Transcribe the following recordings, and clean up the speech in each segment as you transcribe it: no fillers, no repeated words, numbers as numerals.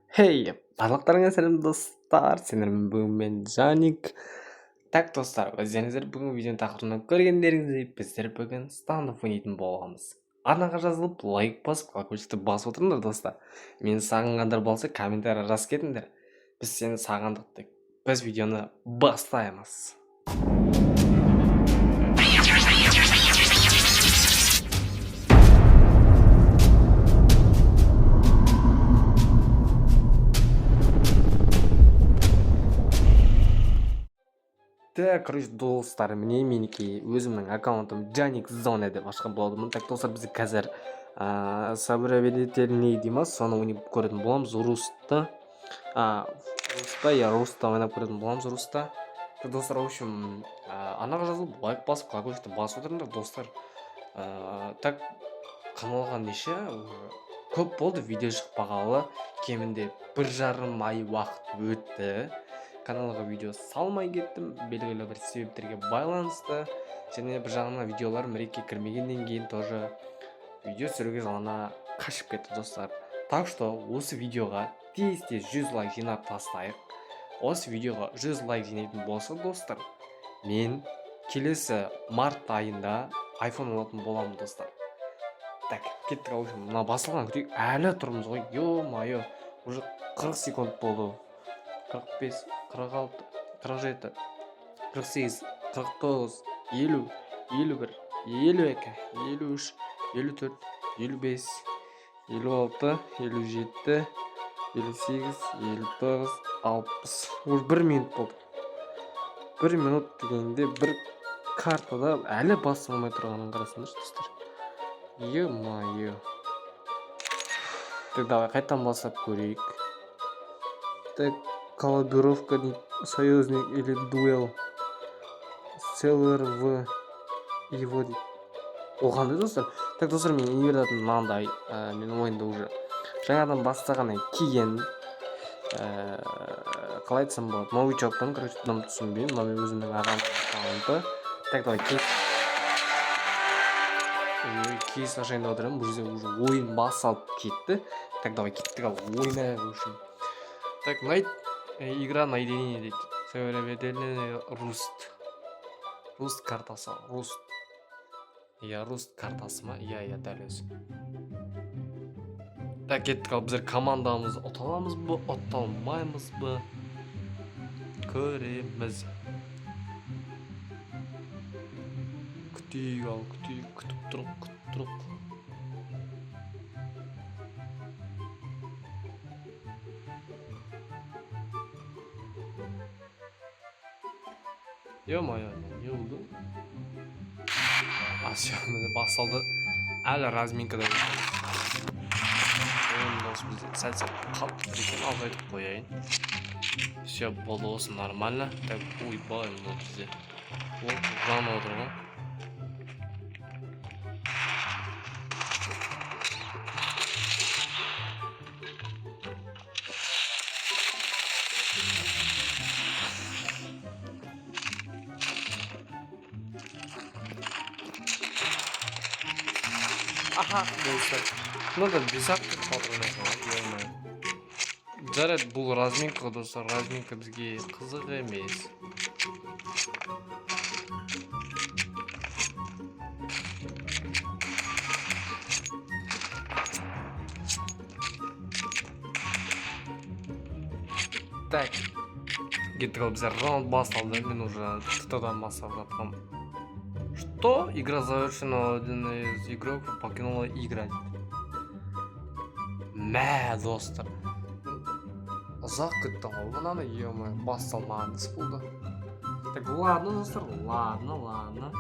Хей, барлықтарыңа сәлем достар, сендермен бүгін мен Жаник. Так достар, өздеріңіздер бүгін видеоның тақырыбын көргендеріңіздей біздер бүгін стандоп ойнайтын боламыз. Арнаға жазылып, лайк басып, колокольчикті басып отырыңдар достар. Мені сағынғандар болса, комментария жазып кетіңдер. Біз сені сағындық тек. Біз видеоны бастаймыз. Так, короче, достар, менікі өзімнің аккаунтым Janik Zone деп ашқан болатынмын. Так, достар, біз қазір собравелительный дейміз, соны ойнап көретін боламыз. Рустта ойнап көретін боламыз, Рустта. Так, достар, в общем, анаға жазылып, лайк басып, колокольчикті басып отырыңдар, достар. Так, каналға неше көп болды видео шықпағалы, кемінде 1,5 ай уақыт өтті. Каналға видео салмай кеттім, белгілі бір себептерге байланысты. Және бір жағынан видеоларым ретке кірмегеннен кейін тоже видео түсіруге жалына қашып кетті достар. Так что осы видеоға тез 100 лайк жинап тастайық. Осы видеоға 100 лайк жинайтын болса достар, мен келесі март айында iPhone алатын боламын достар. Так, кеттік, в общем, мына басылған күтейік. Әлі тұрмыз ғой, ё-майо, уже 40 секунд болды. 45, 46, 47, 48, 49, 50, 51, 52, 53, 54, 55, 56, 57, 58, 59, 60. Уже 1 минут болды. 1 минут дегенде бір картада әлі басылмай тұрғанын қарасыңдаршы достар. Ё-майо. Так, давай қайтадан басып көрейік. Так, коллабировка дейді, союзник или дуэл, селлер в его дейді. Ол қандай достар? Так, достар, мен не беретін мынандай, мен ойында уже жаңадан бастаған кейін қалай айтсам болады, новичокпын, короче, дым түсінбеймін, мына мен өзімнің аккаунты. Так, давай кейс ашайында отырамын, бұл жерде уже ойын басалып кетті. Так, давай кеттік ал ойнайық үшін. Так, игра на единице дейді. Современный Руст картасы. Руст. Иә, Руст картасы ма? Иә, дәл өзі. Так, кеттік ал біздер командамызды ұталамыз ба, ұталмаймыз ба? Көреміз. Күтейік ал, күтіп тұрып. Ё-майо, не oldu? Asiyamızda basıldı. Әлі разминкада дос бізде сәл қалып екен, алып айтып қояйын. Все, болды, осы нормально. Так, ойбай, бұл бізде ол жан отыр ғой. Аха, достар, мынада 5-ақ патрон екен. Жарайды, бұл разминка достар, разминка бізге қызық емес. Так, кеттік ал, біздер раунд басталды, мен уже ТТ-дан бастап жатқам. Что? Игра завершена, один из игроков покинула играть. Мә, достар. Ұзақ күтті ғой, мынаны ё-майо, басталмаған іс болды. Так, ладно, достар, ладно.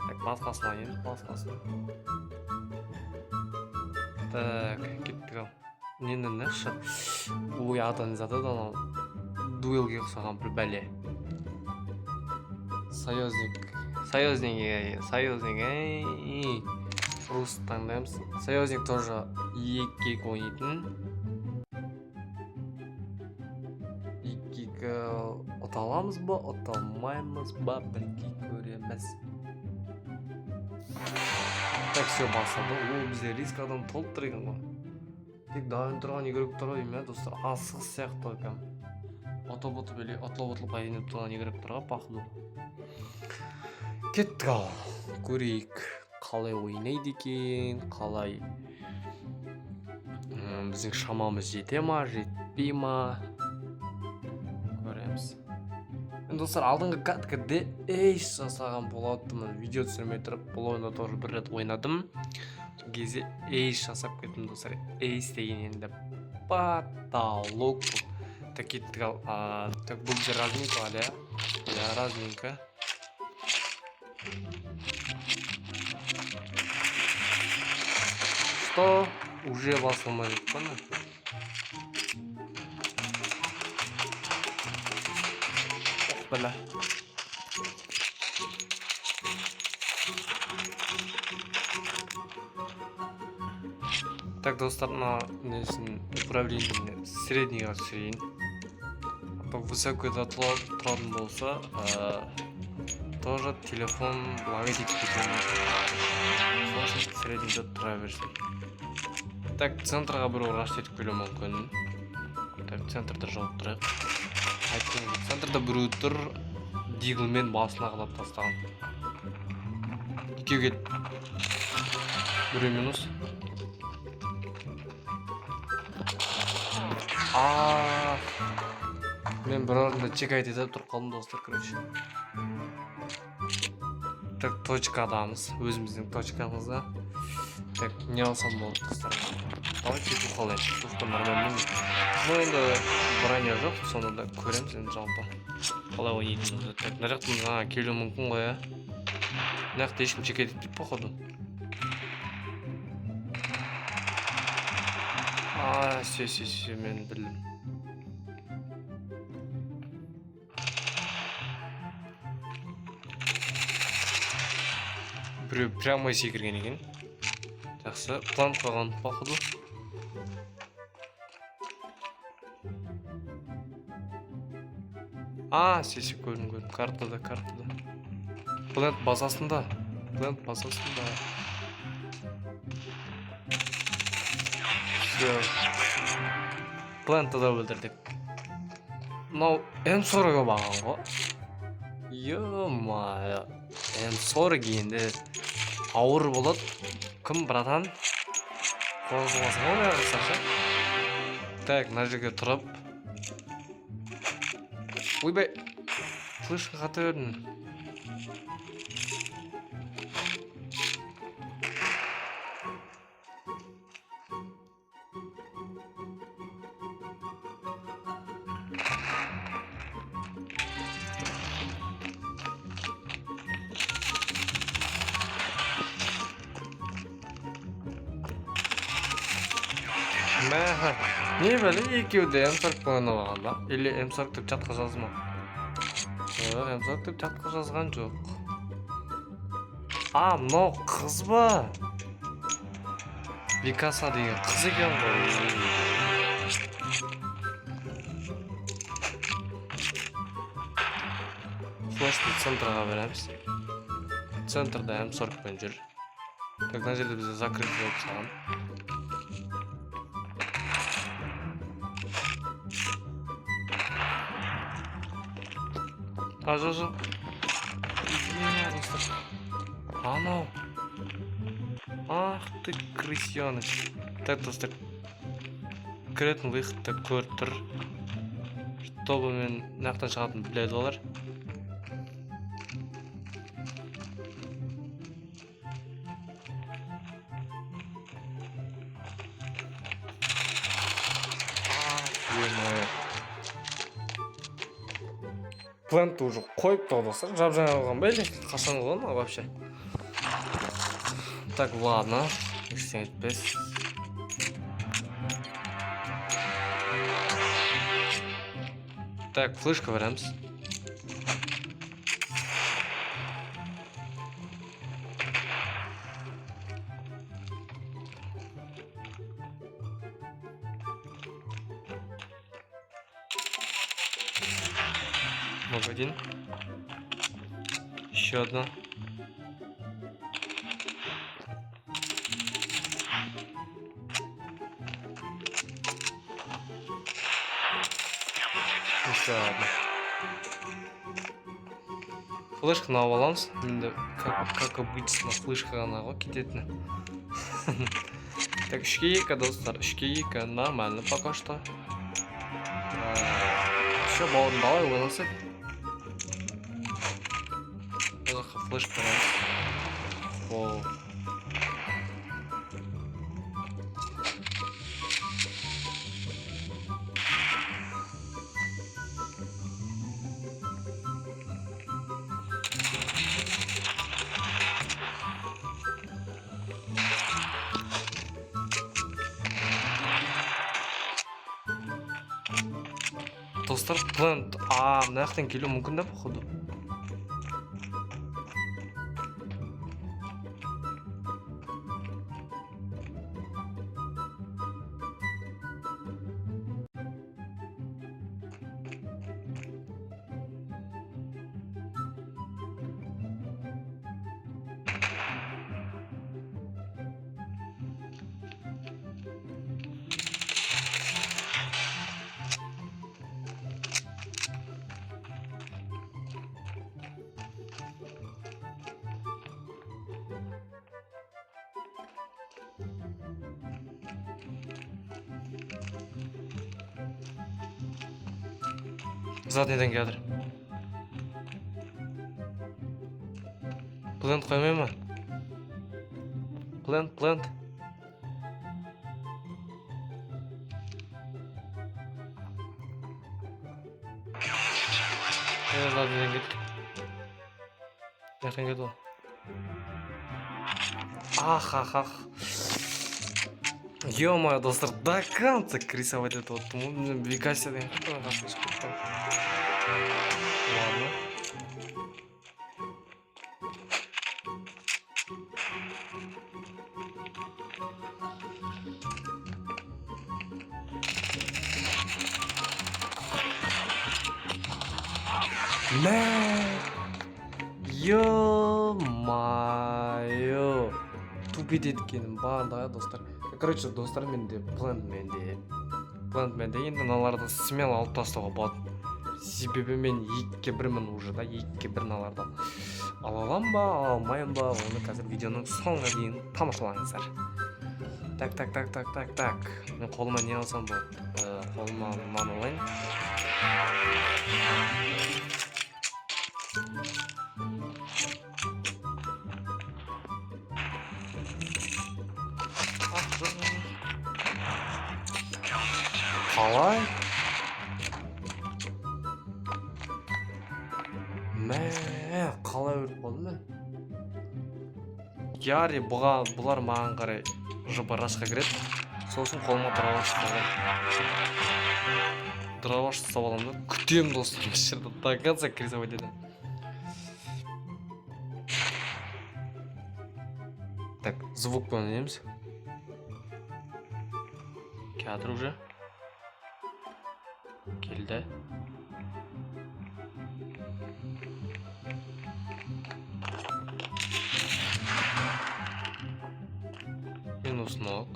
Так, басқасына енді, басқасына. Так, кеттік ал. Нені шы? Ой, атын заты да дуэлге ұқсаған бір бәле. Союзник, Руст таңдаймыз. Союзник тоже екі ойнайтын. Екі ұталамыз ба, ұталмаймыз ба, бірге көреміз. Так, все басылды. Ол бізде риск адам толып тұр екен ғой. тек дайын тұрған игрок тұр ғой деймін достар, асығыс сияқты кәм отлоп айдынып тұрған игроктарға пахну. Кеттік ал, көрейік қалай ойнайды екен, қалай біздің шамамыз жете ма жетпей ма көреміз. Мен достар алдыңғы каткада еш жасаған болатынмын, видео түсірмей тұрып бұл ойында тоже бір рет ойнадым. Сол кезде еш жасап кеттім достар. Ейс деген енді потолок. Так кеттік ал, так бұл же разминка әлі, разминка. Что? Уже басылмай жатқан. Бля. Так, достар, мына несін управлениені среднийға түсірейін. Высокойда тұратын болса, тоже телефон лагать етіп кетемін. Сосын среднийде тұра берсін. Так, центрға бір ораш етіп келу мүмкін. Так, центрда жауып тұрайық. Айтқан, центрда біреу тұр, диглмен басына қалап тастаған. Екеу кет. Біреу минус. Мен бір орында чекайт етіп тұрып қалдым достар, короче. Так, точкадамыз, өзіміздің точкамызда. Так, не алсам болды достар. Давайте тухалайық, тухта нормально. Ну енді броня жоқ, соны да көреміз енді жалпы. Қалай ойнайтынымызды. Так, мына жақтан келу мүмкін ғой, ә? Мына жақта ешкім чекайт етпейді, походу. Все, мен білдім. Біреу прямо секірген екен. Жақсы, план қойған походу. Все, көрдім, картада. Плент базасында. Все. Плентті да өлдірдік. Мынау М40-ға баған ғой. Ё-майо. М40 енді ауыр болады. Кім, братан? Қозғаласың ғой бәрі қысаша. Так, мына жерге тұрып. Ойбай, флешқа қата өрдім. Не білі, екеуді М40 ойнап алған ба? Или М40 деп жатқа жазма? Жоқ, М40 деп жатқа жазған жоқ. Мынау қыз ба? Викаса деген қыз екен ғой. Флешті центрға береміз. Центрда М40 пен жүр. Так, мына жерде бізде закрыт болып салған. Жоқ. Анау. Ах ты крысеныш. Так, достар. Кіретін выходты көріп тұр. Чтобы мен нақтан шығатын біледі олар. Плентті уже қойып тоғдасыр, жап-жаңа болған ба или қашан болған вообще? Так, ладно, ештеңе етпес. Так, флешка береміз. Один. Еще одна. Еще одна. Флешканы алып аламыз. Енді как обычно флешка ғана ғой кететіні. Так, 3-2 достар, 3-2 нормально пока что. Все, бауырым, давай ойнасақ. Бұл жаққа флеш қоямыз. Оу. Достар, плент. Мына жақтан келу мүмкін да походу. Заднейден келдір. Плент қоймай ма? Плент. Заднейден келді. Яқтан келді ол. Ах. Ё-моё, достар, до конца рисовать это вот. Викася деген. Ладно. Ё-моё. Тупит еткенім бардығы достар. Короче, достар, менде плент менде енді мыналарды смело алып тастауға болады. Себебі мен 2-1-мін уже да, 2-1 налардан ала алам ба, ала алмайым ба, оны қазір видеоның соңына дейін тамашалаңыздар. Так. Мен қолыма не алсам болады? Қолыма мынаны алайын. Қалай? Қалай өліп қалдым мен? Яри, бұлар маған қарай жыбарашқа кіреді. Сосын қолыма дроваш ұстап аламын да. Күтем достар, жерді до конца рисовать етемін. Так, звукпен ойнаймыз. Кадр уже. Келді. Минус ног.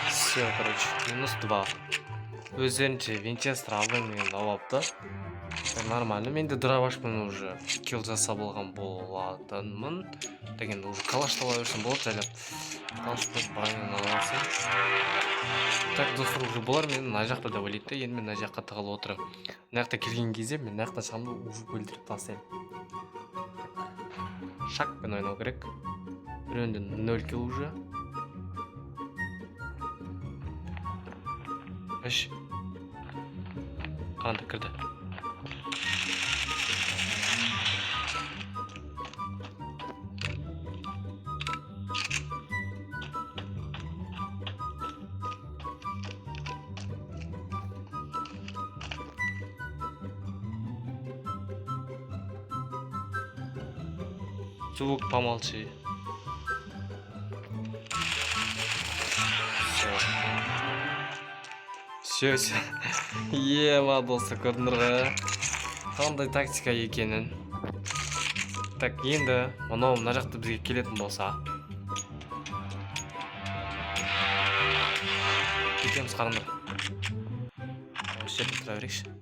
Все, короче, минус 2. Өздерінше винчестер алдым мен алапты. Нормально, мен де дровашпен уже килл жасап алған болатынмын. Деген уже калашты ала берсем болады, жайлап. Калашты бранен аласың. Так, достар, уже болар мен мына жақта деп ойлайды да, енді мен мына жаққа тығылып отырып. Мына жақта келген кезде мен мына жақтан шығамын уже бөлдіріп тастаймын. Шакпен ойнау керек. Біреуінде 0 килл уже. Эш. Қанды кірді. Звук помолчи. Все. Ема, достар, көрдіңдер ғой. Қандай тактика екенін. Так, енді мына жақта бізге келетін болса кетеміз, қараңдар. Осы жерде тұра берейікші.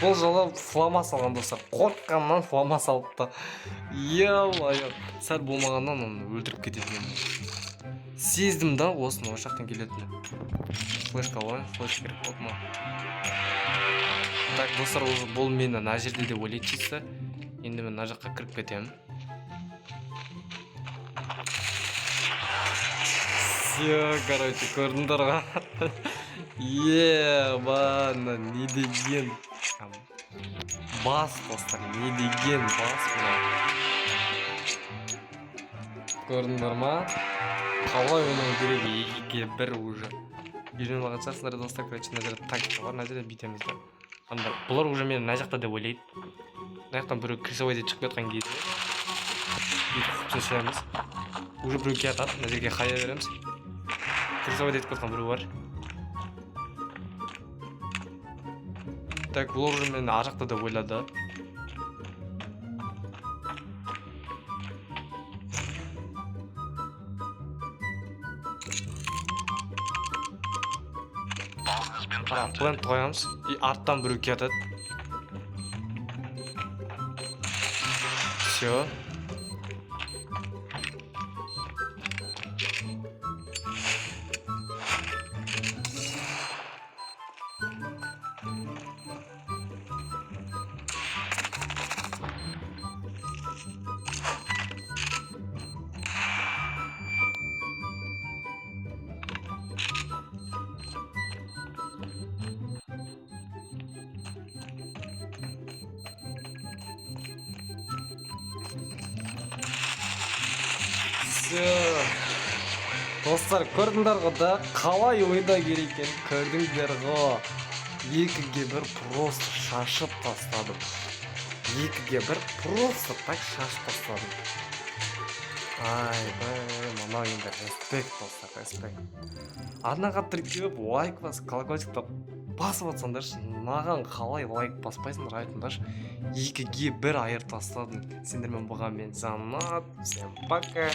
Бұл жолы флама салған достар. Қорыққаннан флама салыпты. Е-мое, сәл болмағаннан оны өлтіріп кететін. Сездім да осыны осы жақтан келетінін. Флешка ғой, флеш керек болды ма? Так, достар, бұл мені мына жерде де ойлайды чисто. Енді мен мына жаққа кіріп кетемін. Все, короче, көрдіңдер ғой. Е-бана, не деген бас, достар, не деген бас бұна. Көрдіңдер ма? Қалай ойнау керек, 2-ге 1 уже. Үйреніп алған шығарсыңдар достар, короче, мына жерде тактика бар, мына жерде бүйтеміз да. Бұлар уже мені мына жақта деп ойлайды. Мына жақтан біреу крышевойда шығып кеткен кезде бүйтіп шешеміз. Уже біреу кетады, мына жерге қая береміз. Крышевойда етіп кеткен біреу бар. Так, бұлар уже мені ар жақта деп ойлады. Плент қоямыз, и арттан біреу кетеді. Все. Достар, көрдіңдер ғой да, қалай ойда керек екен, көрдіңдер ғой. 2-ге 1 просто шашып тастадым. 2-ге 1 просто так шашып тастадым. Мынау енді респект, достар, респект. Арнаға тіркеліп, лайк бас, колокольчикті басып отсаңдаршы, маған қалай лайк баспайсыңдар, айтыңдаршы. 2-ге 1 айыр тастадым. Сендермен болған мен Жанат. Всем пока.